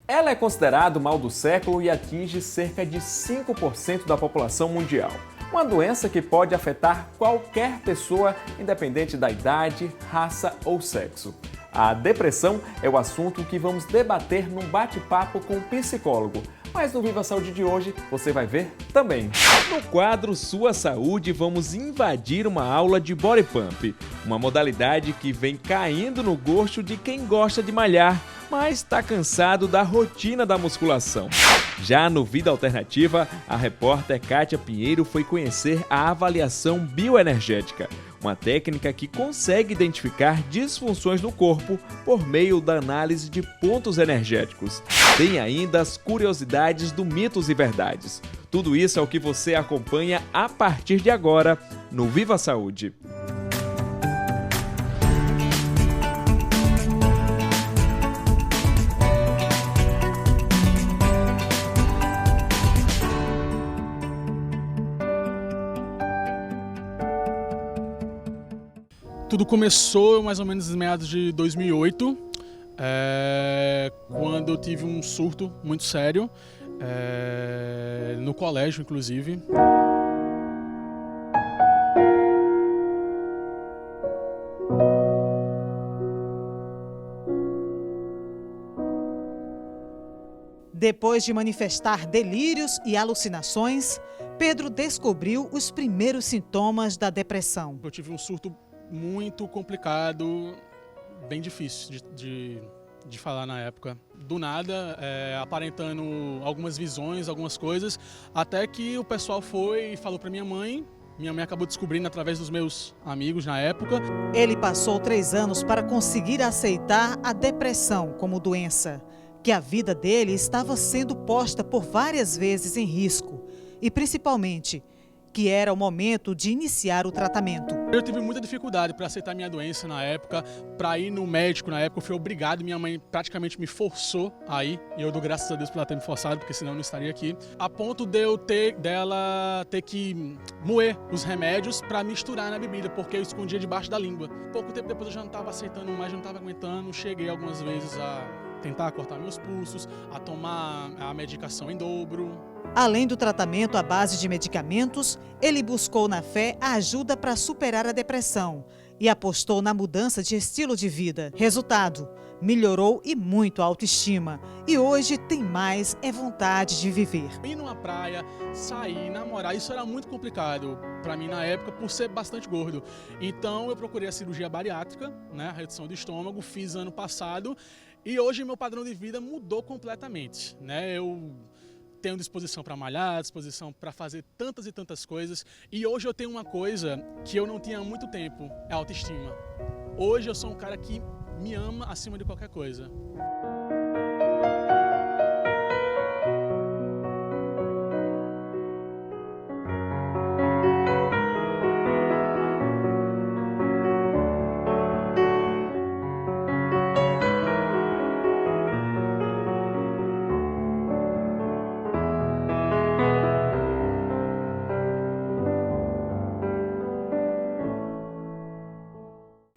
Ela é considerada o mal do século e atinge cerca de 5% da população mundial. Uma doença que pode afetar qualquer pessoa, independente da idade, raça ou sexo. A depressão é o assunto que vamos debater num bate-papo com um psicólogo. Mas no Viva Saúde de hoje você vai ver também. No quadro Sua Saúde, vamos invadir uma aula de Body Pump, uma modalidade que vem caindo no gosto de quem gosta de malhar, mas está cansado da rotina da musculação. Já no Vida Alternativa, a repórter Kátia Pinheiro foi conhecer a avaliação bioenergética, uma técnica que consegue identificar disfunções no corpo por meio da análise de pontos energéticos. Tem ainda as curiosidades do Mitos e Verdades. Tudo isso é o que você acompanha a partir de agora no Viva Saúde. Tudo começou mais ou menos em meados de 2008, quando eu tive um surto muito sério, no colégio inclusive. Depois de manifestar delírios e alucinações, Pedro descobriu os primeiros sintomas da depressão. Eu tive um surto muito complicado, bem difícil de falar na época. Do nada, aparentando algumas visões, algumas coisas, até que o pessoal foi e falou para minha mãe. Minha mãe acabou descobrindo através dos meus amigos na época. Ele passou 3 anos para conseguir aceitar a depressão como doença, que a vida dele estava sendo posta por várias vezes em risco, e principalmente que era o momento de iniciar o tratamento. Eu tive muita dificuldade para aceitar minha doença na época, para ir no médico na época, eu fui obrigado, minha mãe praticamente me forçou a ir, e eu dou graças a Deus por ela ter me forçado, porque senão eu não estaria aqui, a ponto dela ter que moer os remédios para misturar na bebida, porque eu escondia debaixo da língua. Pouco tempo depois eu já não estava aceitando mais, já não estava aguentando, cheguei algumas vezes a tentar cortar meus pulsos, a tomar a medicação em dobro. Além do tratamento à base de medicamentos, ele buscou na fé a ajuda para superar a depressão e apostou na mudança de estilo de vida. Resultado, melhorou e muito a autoestima e hoje tem mais vontade de viver. Ir numa praia, sair, namorar, isso era muito complicado para mim na época por ser bastante gordo. Então eu procurei a cirurgia bariátrica, né, a redução do estômago, fiz ano passado e hoje meu padrão de vida mudou completamente, né? Eu tenho disposição para malhar, disposição para fazer tantas e tantas coisas. E hoje eu tenho uma coisa que eu não tinha há muito tempo, é a autoestima. Hoje eu sou um cara que me ama acima de qualquer coisa.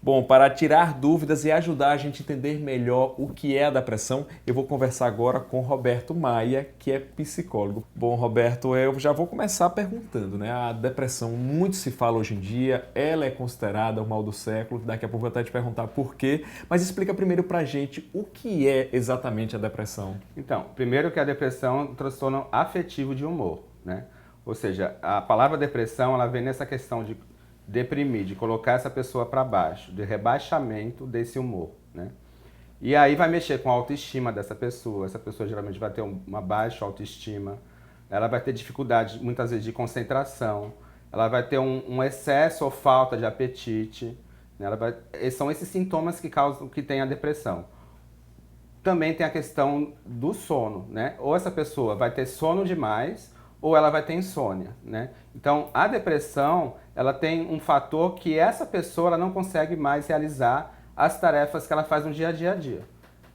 Bom, para tirar dúvidas e ajudar a gente a entender melhor o que é a depressão, eu vou conversar agora com Roberto Maia, que é psicólogo. Bom, Roberto, eu já vou começar perguntando, né? A depressão, muito se fala hoje em dia, ela é considerada o mal do século, daqui a pouco eu vou até te perguntar por quê, mas explica primeiro pra gente o que é exatamente a depressão. Então, primeiro que a depressão é um transtorno afetivo de humor, né? Ou seja, a palavra depressão, ela vem nessa questão de deprimir, de colocar essa pessoa para baixo, de rebaixamento desse humor, né? E aí vai mexer com a autoestima dessa pessoa. Essa pessoa geralmente vai ter uma baixa autoestima, ela vai ter dificuldade muitas vezes de concentração, ela vai ter um excesso ou falta de apetite, né? São esses sintomas que causam, que tem a depressão. Também tem a questão do sono, né? Ou essa pessoa vai ter sono demais, ou ela vai ter insônia, né? Então, a depressão, ela tem um fator que essa pessoa ela não consegue mais realizar as tarefas que ela faz no dia a dia.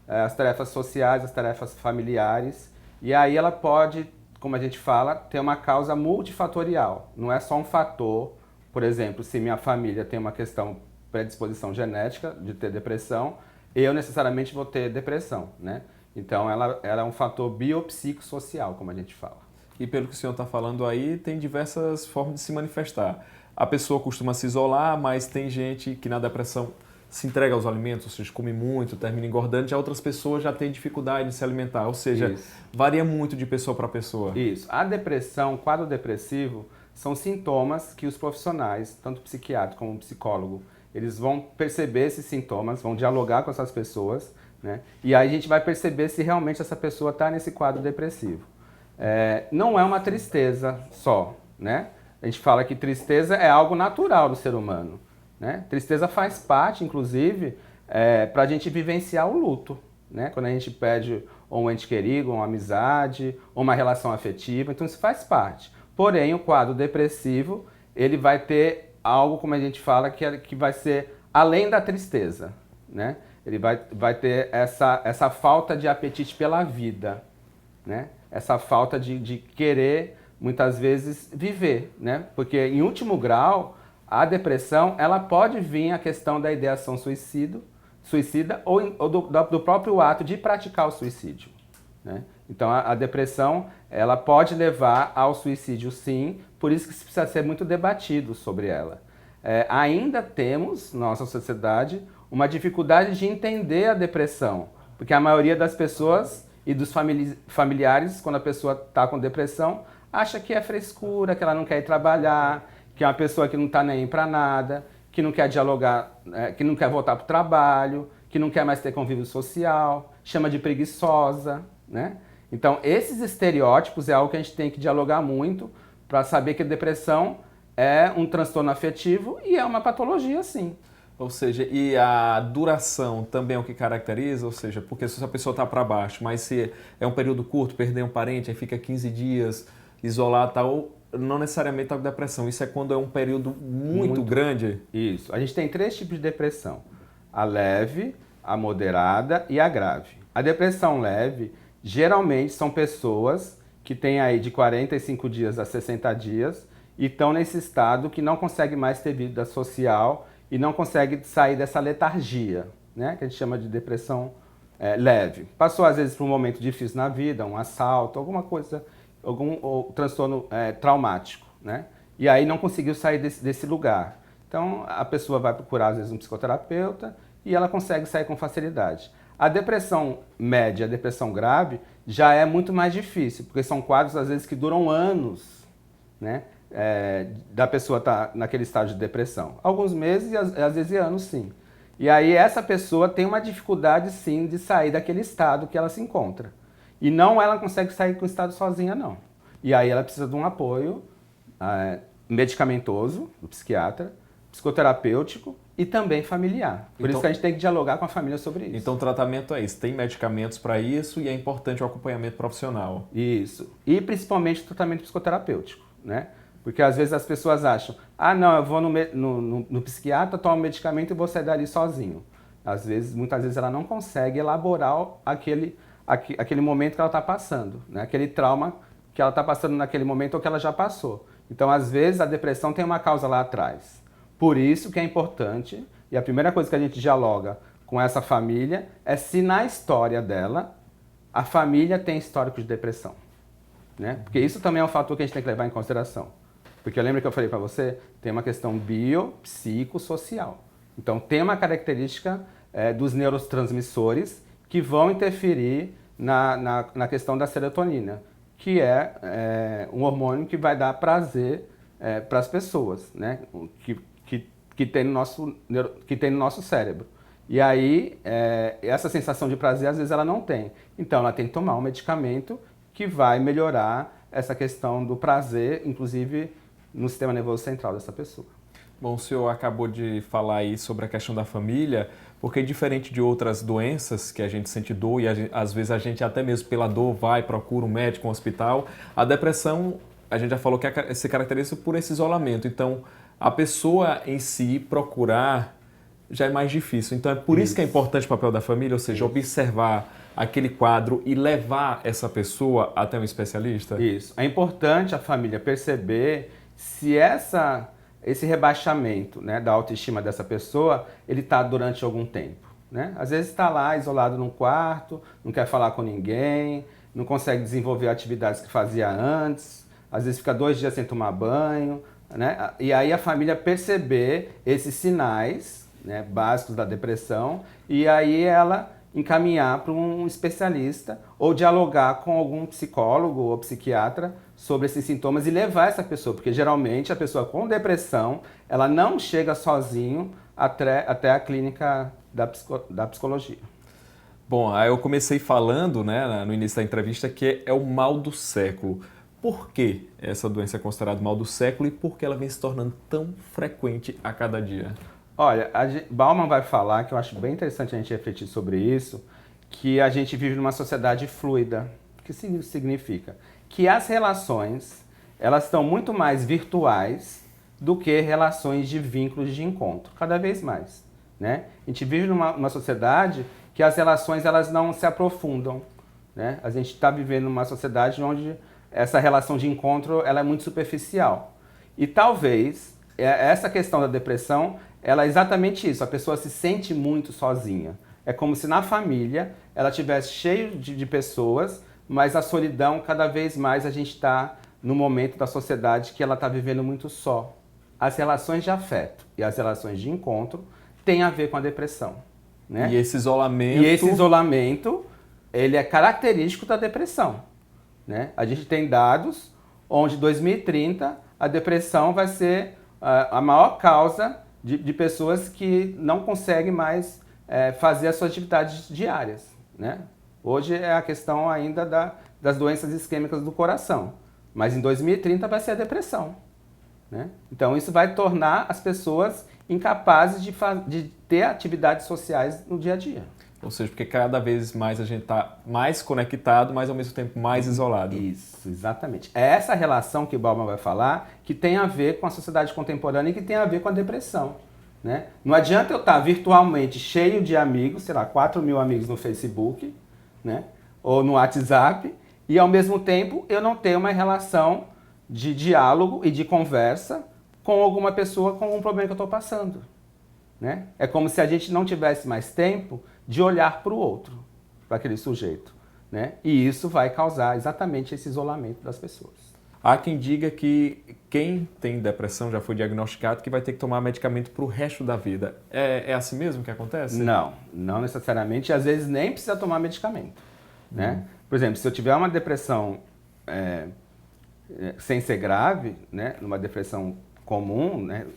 As tarefas sociais, as tarefas familiares. E aí ela pode, como a gente fala, ter uma causa multifatorial. Não é só um fator, por exemplo, se minha família tem uma questão predisposição genética de ter depressão, eu necessariamente vou ter depressão, né? Então, ela é um fator biopsicossocial, como a gente fala. E pelo que o senhor está falando aí, tem diversas formas de se manifestar. A pessoa costuma se isolar, mas tem gente que na depressão se entrega aos alimentos, ou seja, come muito, termina engordando, já outras pessoas já têm dificuldade de se alimentar, ou seja, Isso. varia muito de pessoa para pessoa. Isso. A depressão, o quadro depressivo, são sintomas que os profissionais, tanto psiquiatra como psicólogo, eles vão perceber esses sintomas, vão dialogar com essas pessoas, né? E aí a gente vai perceber se realmente essa pessoa está nesse quadro depressivo. Não é uma tristeza só, né? A gente fala que tristeza é algo natural do ser humano, né? Tristeza faz parte, inclusive, para a gente vivenciar o luto, né? Quando a gente perde ou um ente querido, ou uma amizade, ou uma relação afetiva, então isso faz parte. Porém, o quadro depressivo, ele vai ter algo, como a gente fala, que vai ser além da tristeza, né? Ele vai ter essa falta de apetite pela vida, né? Essa falta de querer, muitas vezes, viver, né? Porque, em último grau, a depressão, ela pode vir a questão da ideação suicida ou do próprio ato de praticar o suicídio, né? Então, a depressão, ela pode levar ao suicídio, sim, por isso que precisa ser muito debatido sobre ela. Ainda temos, na nossa sociedade, uma dificuldade de entender a depressão, porque a maioria das pessoas e dos familiares, quando a pessoa está com depressão, acha que é frescura, que ela não quer ir trabalhar, que é uma pessoa que não está nem aí para nada, que não quer dialogar, que não quer voltar para o trabalho, que não quer mais ter convívio social, chama de preguiçosa, né? Então, esses estereótipos é algo que a gente tem que dialogar muito para saber que a depressão é um transtorno afetivo e é uma patologia, sim. Ou seja, e a duração também é o que caracteriza, ou seja, porque se a pessoa está para baixo, mas se é um período curto, perder um parente, aí fica 15 dias isolado, tal, não necessariamente está com depressão. Isso é quando é um período muito grande? Isso. A gente tem 3 tipos de depressão. A leve, a moderada e a grave. A depressão leve, geralmente, são pessoas que têm aí de 45 dias a 60 dias e estão nesse estado que não consegue mais ter vida social e não consegue sair dessa letargia, né? Que a gente chama de depressão leve. Passou, às vezes, por um momento difícil na vida, um assalto, alguma coisa, algum transtorno traumático, né? E aí não conseguiu sair desse lugar. Então, a pessoa vai procurar, às vezes, um psicoterapeuta e ela consegue sair com facilidade. A depressão média, a depressão grave, já é muito mais difícil, porque são quadros, às vezes, que duram anos, né? Da pessoa estar naquele estágio de depressão. Alguns meses e às vezes anos, sim. E aí essa pessoa tem uma dificuldade, sim, de sair daquele estado que ela se encontra. E ela consegue sair com o estado sozinha, não. E aí ela precisa de um apoio medicamentoso, do psiquiatra, psicoterapêutico e também familiar. Por isso que a gente tem que dialogar com a família sobre isso. Então o tratamento é isso, tem medicamentos para isso e é importante o acompanhamento profissional. Isso. E principalmente o tratamento psicoterapêutico, né? Porque às vezes as pessoas acham, não, eu vou no psiquiatra, tomo medicamento e vou sair dali sozinho. Muitas vezes ela não consegue elaborar aquele momento que ela está passando, né? Aquele trauma que ela está passando naquele momento ou que ela já passou. Então, às vezes, a depressão tem uma causa lá atrás. Por isso que é importante, e a primeira coisa que a gente dialoga com essa família é se na história dela, a família tem histórico de depressão, né? Porque isso também é um fator que a gente tem que levar em consideração. Porque lembra que eu falei para você? Tem uma questão biopsicossocial. Então, tem uma característica dos neurotransmissores que vão interferir na questão da serotonina, que é um hormônio que vai dar prazer para as pessoas, né? Que tem no nosso cérebro. E aí, essa sensação de prazer, às vezes, ela não tem. Então, ela tem que tomar um medicamento que vai melhorar essa questão do prazer, inclusive no sistema nervoso central dessa pessoa. Bom, o senhor acabou de falar aí sobre a questão da família, porque diferente de outras doenças que a gente sente dor e às vezes a gente até mesmo pela dor procura um médico, um hospital, a depressão, a gente já falou que se caracteriza por esse isolamento. Então, a pessoa em si procurar já é mais difícil. Então, é por isso que é importante o papel da família, ou seja, observar aquele quadro e levar essa pessoa até um especialista? Isso. É importante a família perceber se esse rebaixamento, né, da autoestima dessa pessoa, ele está durante algum tempo. né? Às vezes está lá isolado num quarto, não quer falar com ninguém, não consegue desenvolver atividades que fazia antes, às vezes fica 2 dias sem tomar banho, né? E aí a família perceber esses sinais, né, básicos da depressão, e aí ela encaminhar para um especialista ou dialogar com algum psicólogo ou psiquiatra sobre esses sintomas e levar essa pessoa, porque geralmente a pessoa com depressão, ela não chega sozinho até a clínica da psicologia. Bom, aí eu comecei falando, né, no início da entrevista, que é o mal do século. Por que essa doença é considerada mal do século e por que ela vem se tornando tão frequente a cada dia? Olha, Bauman vai falar, que eu acho bem interessante a gente refletir sobre isso, que a gente vive numa sociedade fluida. O que significa? Que as relações, elas estão muito mais virtuais do que relações de vínculos de encontro, cada vez mais, né? A gente vive numa sociedade que as relações elas não se aprofundam, né? A gente está vivendo numa sociedade onde essa relação de encontro ela é muito superficial. E talvez essa questão da depressão ela é exatamente isso, a pessoa se sente muito sozinha. É como se na família ela estivesse cheio de pessoas, mas a solidão, cada vez mais a gente está no momento da sociedade que ela está vivendo muito só. As relações de afeto e as relações de encontro têm a ver com a depressão, né? E esse isolamento... E esse isolamento, ele é característico da depressão, né? A gente tem dados onde em 2030 a depressão vai ser a maior causa de pessoas que não conseguem mais fazer as suas atividades diárias, né? Hoje é a questão ainda das doenças isquêmicas do coração, mas em 2030 vai ser a depressão, né? Então isso vai tornar as pessoas incapazes de ter atividades sociais no dia a dia. Ou seja, porque cada vez mais a gente está mais conectado, mas ao mesmo tempo mais isolado. Isso, exatamente. É essa relação que o Bauman vai falar que tem a ver com a sociedade contemporânea e que tem a ver com a depressão, né? Não adianta eu estar virtualmente cheio de amigos, sei lá, 4.000 amigos no Facebook, né? Ou no WhatsApp, e ao mesmo tempo eu não ter uma relação de diálogo e de conversa com alguma pessoa com algum problema que eu estou passando, né? É como se a gente não tivesse mais tempo de olhar para o outro, para aquele sujeito, né? E isso vai causar exatamente esse isolamento das pessoas. Há quem diga que quem tem depressão, já foi diagnosticado, que vai ter que tomar medicamento para o resto da vida. É assim mesmo que acontece? Não necessariamente, e às vezes nem precisa tomar medicamento, né? Por exemplo, se eu tiver uma depressão sem ser grave, né, numa depressão comum, né,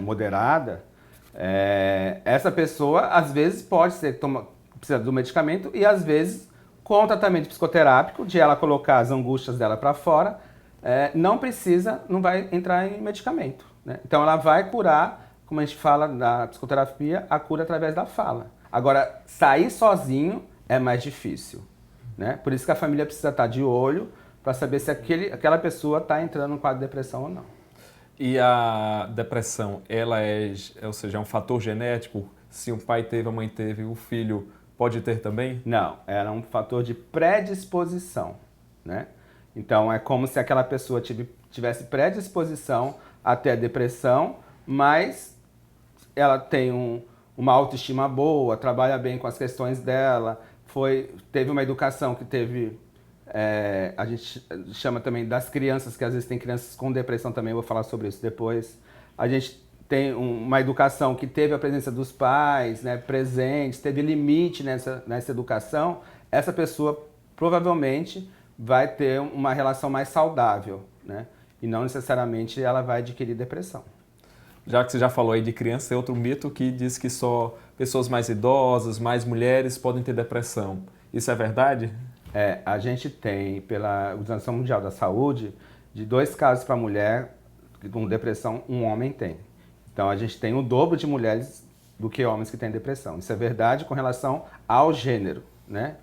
moderada, essa pessoa às vezes precisa do medicamento e às vezes com o tratamento psicoterápico, de ela colocar as angústias dela para fora, não vai entrar em medicamento, né? Então ela vai curar, como a gente fala da psicoterapia, a cura através da fala. Agora, sair sozinho é mais difícil, né? Por isso que a família precisa estar de olho para saber se aquela pessoa está entrando no quadro de depressão ou não. E a depressão, ela ou seja, é um fator genético? Se um pai teve, a mãe teve, o filho pode ter também? Não, era um fator de predisposição, né? Então é como se aquela pessoa tivesse predisposição a ter a depressão, mas ela tem uma autoestima boa, trabalha bem com as questões dela, teve uma educação que teve... a gente chama também das crianças, que às vezes tem crianças com depressão também, vou falar sobre isso depois. A gente tem uma educação que teve a presença dos pais, né, presentes, teve limite nessa educação. Essa pessoa provavelmente vai ter uma relação mais saudável, né? E não necessariamente ela vai adquirir depressão. Já que você já falou aí de criança, tem outro mito que diz que só pessoas mais idosas, mais mulheres podem ter depressão. Isso é verdade? A gente tem, pela Organização Mundial da Saúde, de 2 casos para mulher com depressão, um homem tem. Então a gente tem o dobro de mulheres do que homens que têm depressão. Isso é verdade com relação ao gênero, né?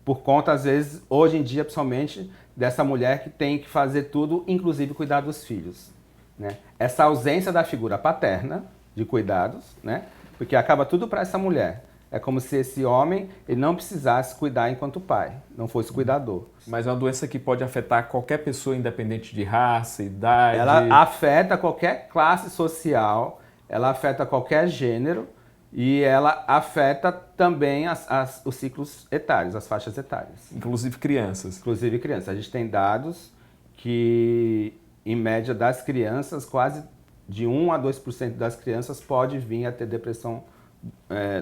Por conta, às vezes, hoje em dia, principalmente, dessa mulher que tem que fazer tudo, inclusive cuidar dos filhos, né? Essa ausência da figura paterna, de cuidados, né? Porque acaba tudo para essa mulher. É como se esse homem ele não precisasse cuidar enquanto pai, não fosse cuidador. Mas é uma doença que pode afetar qualquer pessoa, independente de raça, idade... Ela afeta qualquer classe social, ela afeta qualquer gênero, E ela afeta também os ciclos etários, as faixas etárias. Inclusive crianças. Inclusive crianças. A gente tem dados que, em média, das crianças, quase de 1 a 2% das crianças pode vir a ter depressão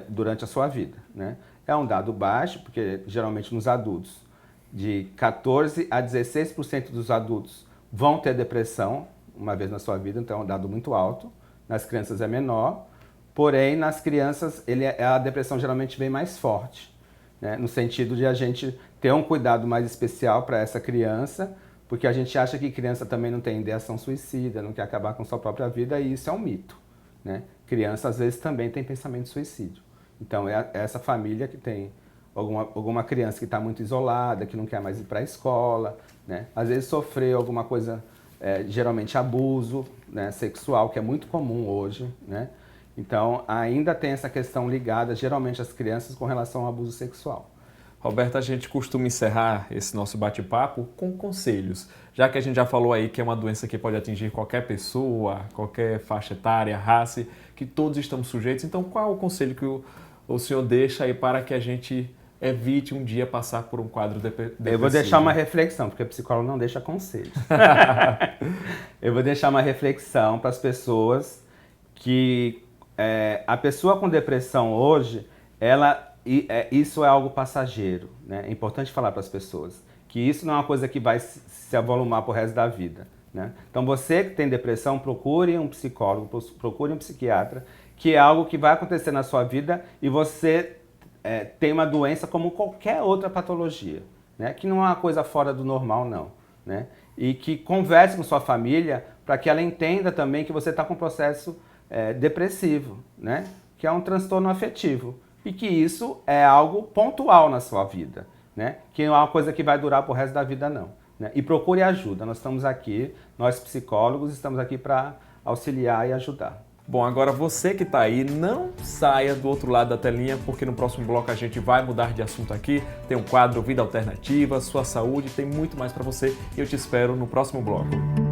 durante a sua vida, né? É um dado baixo, porque geralmente nos adultos, de 14 a 16% dos adultos vão ter depressão uma vez na sua vida, então é um dado muito alto. Nas crianças é menor, porém nas crianças a depressão geralmente vem mais forte, né? No sentido de a gente ter um cuidado mais especial para essa criança, porque a gente acha que criança também não tem ideação suicida, não quer acabar com sua própria vida, e isso é um mito, né? Criança às vezes também tem pensamento de suicídio. Então é essa família que tem alguma criança que está muito isolada, que não quer mais ir para a escola, né? Às vezes sofreu alguma coisa, geralmente abuso, né, sexual, que é muito comum hoje, né? Então ainda tem essa questão ligada geralmente às crianças com relação ao abuso sexual. Roberto, a gente costuma encerrar esse nosso bate-papo com conselhos, já que a gente já falou aí que é uma doença que pode atingir qualquer pessoa, qualquer faixa etária, raça, que todos estamos sujeitos. Então, qual é o conselho que o senhor deixa aí para que a gente evite um dia passar por um quadro depressivo? Eu vou deixar uma reflexão, porque o psicólogo não deixa conselhos. Eu vou deixar uma reflexão para as pessoas que a pessoa com depressão hoje, isso é algo passageiro, né? É importante falar para as pessoas que isso não é uma coisa que vai se avolumar para o resto da vida, né? Então você que tem depressão, procure um psicólogo, procure um psiquiatra, que é algo que vai acontecer na sua vida e você tem uma doença como qualquer outra patologia, né? Que não é uma coisa fora do normal, não, né? E que converse com sua família para que ela entenda também que você está com um processo depressivo, né? Que é um transtorno afetivo. E que isso é algo pontual na sua vida, né? Que não é uma coisa que vai durar pro resto da vida, não, né? E procure ajuda. Nós estamos aqui, nós psicólogos, estamos aqui para auxiliar e ajudar. Bom, agora você que está aí, não saia do outro lado da telinha, porque no próximo bloco a gente vai mudar de assunto aqui. Tem um quadro Vida Alternativa, Sua Saúde, tem muito mais para você e eu te espero no próximo bloco.